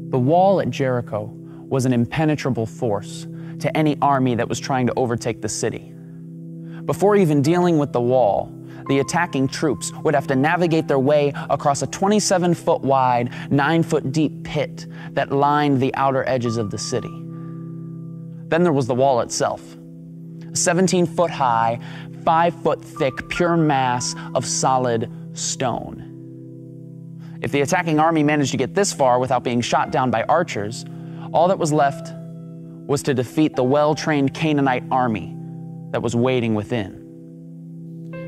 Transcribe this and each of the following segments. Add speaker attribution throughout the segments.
Speaker 1: The wall at Jericho was an impenetrable force to any army that was trying to overtake the city. Before even dealing with the wall, the attacking troops would have to navigate their way across a 27-foot wide, 9-foot deep pit that lined the outer edges of the city. Then there was the wall itself, a 17-foot high, 5-foot thick, pure mass of solid stone. If the attacking army managed to get this far without being shot down by archers, all that was left was to defeat the well-trained Canaanite army that was waiting within.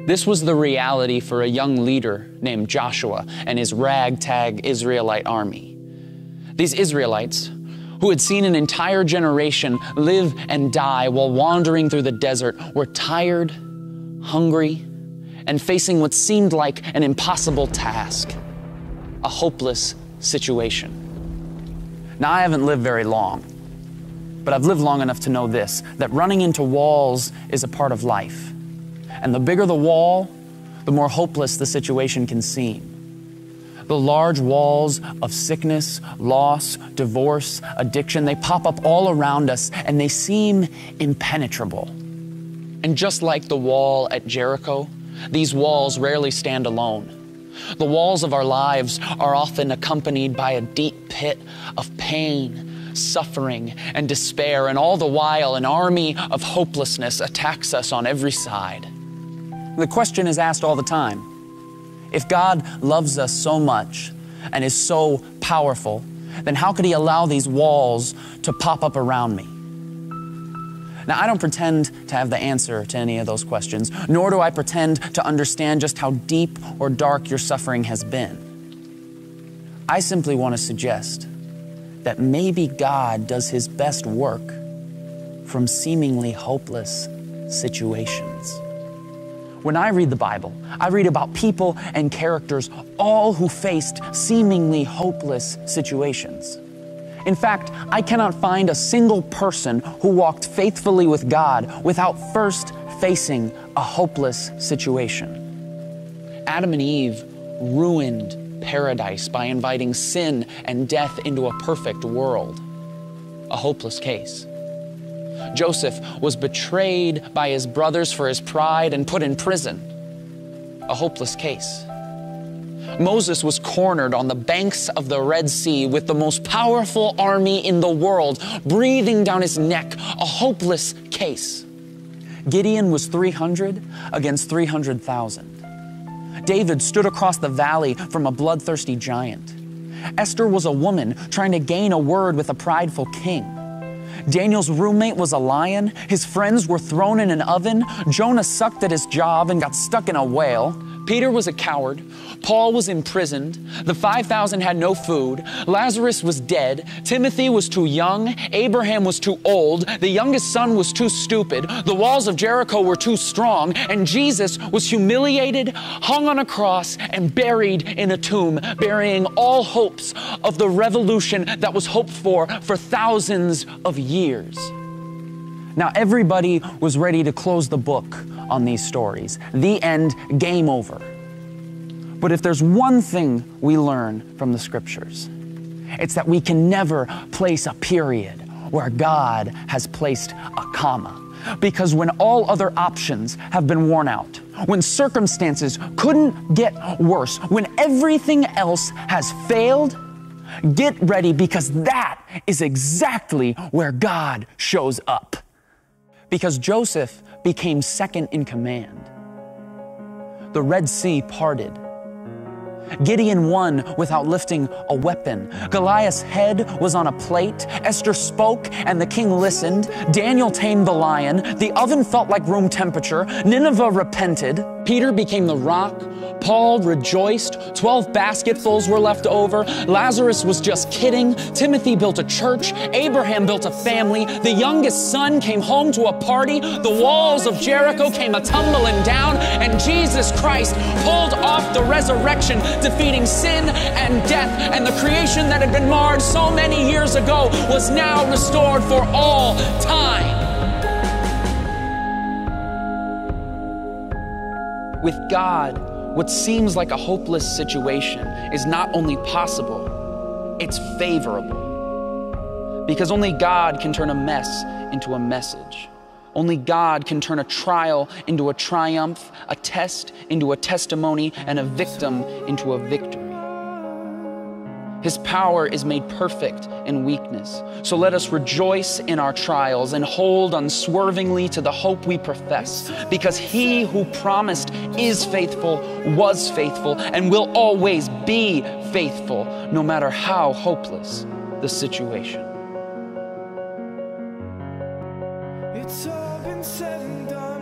Speaker 1: This was the reality for a young leader named Joshua and his ragtag Israelite army. These Israelites, who had seen an entire generation live and die while wandering through the desert, were tired, hungry, and facing what seemed like an impossible task, a hopeless situation. Now, I haven't lived very long, but I've lived long enough to know this, that running into walls is a part of life. And the bigger the wall, the more hopeless the situation can seem. The large walls of sickness, loss, divorce, addiction, they pop up all around us and they seem impenetrable. And just like the wall at Jericho, these walls rarely stand alone. The walls of our lives are often accompanied by a deep pit of pain, suffering, and despair, and all the while an army of hopelessness attacks us on every side. The question is asked all the time, if God loves us so much and is so powerful, then how could He allow these walls to pop up around me? Now, I don't pretend to have the answer to any of those questions, nor do I pretend to understand just how deep or dark your suffering has been. I simply want to suggest that maybe God does His best work from seemingly hopeless situations. When I read the Bible, I read about people and characters, all who faced seemingly hopeless situations. In fact, I cannot find a single person who walked faithfully with God without first facing a hopeless situation. Adam and Eve ruined paradise by inviting sin and death into a perfect world. A hopeless case. Joseph was betrayed by his brothers for his pride and put in prison. A hopeless case. Moses was cornered on the banks of the Red Sea with the most powerful army in the world breathing down his neck. A hopeless case. Gideon was 300 against 300,000. David stood across the valley from a bloodthirsty giant. Esther was a woman trying to gain a word with a prideful king. Daniel's roommate was a lion. His friends were thrown in an oven. Jonah sucked at his job and got stuck in a whale. Peter was a coward. Paul was imprisoned. The 5,000 had no food. Lazarus was dead. Timothy was too young. Abraham was too old. The youngest son was too stupid. The walls of Jericho were too strong. And Jesus was humiliated, hung on a cross, and buried in a tomb, burying all hopes of the revolution that was hoped for thousands of years. Now, everybody was ready to close the book on these stories. The end, game over. But if there's one thing we learn from the Scriptures, it's that we can never place a period where God has placed a comma. Because when all other options have been worn out, when circumstances couldn't get worse, when everything else has failed, get ready, because that is exactly where God shows up. Because Joseph became second in command. The Red Sea parted. Gideon won without lifting a weapon. Goliath's head was on a plate. Esther spoke and the king listened. Daniel tamed the lion. The oven felt like room temperature. Nineveh repented. Peter became the rock. Paul rejoiced. 12 basketfuls were left over. Lazarus was just kidding. Timothy built a church. Abraham built a family. The youngest son came home to a party. The walls of Jericho came a-tumbling down. And Jesus Christ pulled off the resurrection, defeating sin and death. And the creation that had been marred so many years ago was now restored for all time. With God, what seems like a hopeless situation is not only possible, it's favorable. Because only God can turn a mess into a message. Only God can turn a trial into a triumph, a test into a testimony, and a victim into a victory. His power is made perfect in weakness. So let us rejoice in our trials and hold unswervingly to the hope we profess, because he who promised is faithful, was faithful, and will always be faithful, no matter how hopeless the situation.
Speaker 2: It's all been said and done.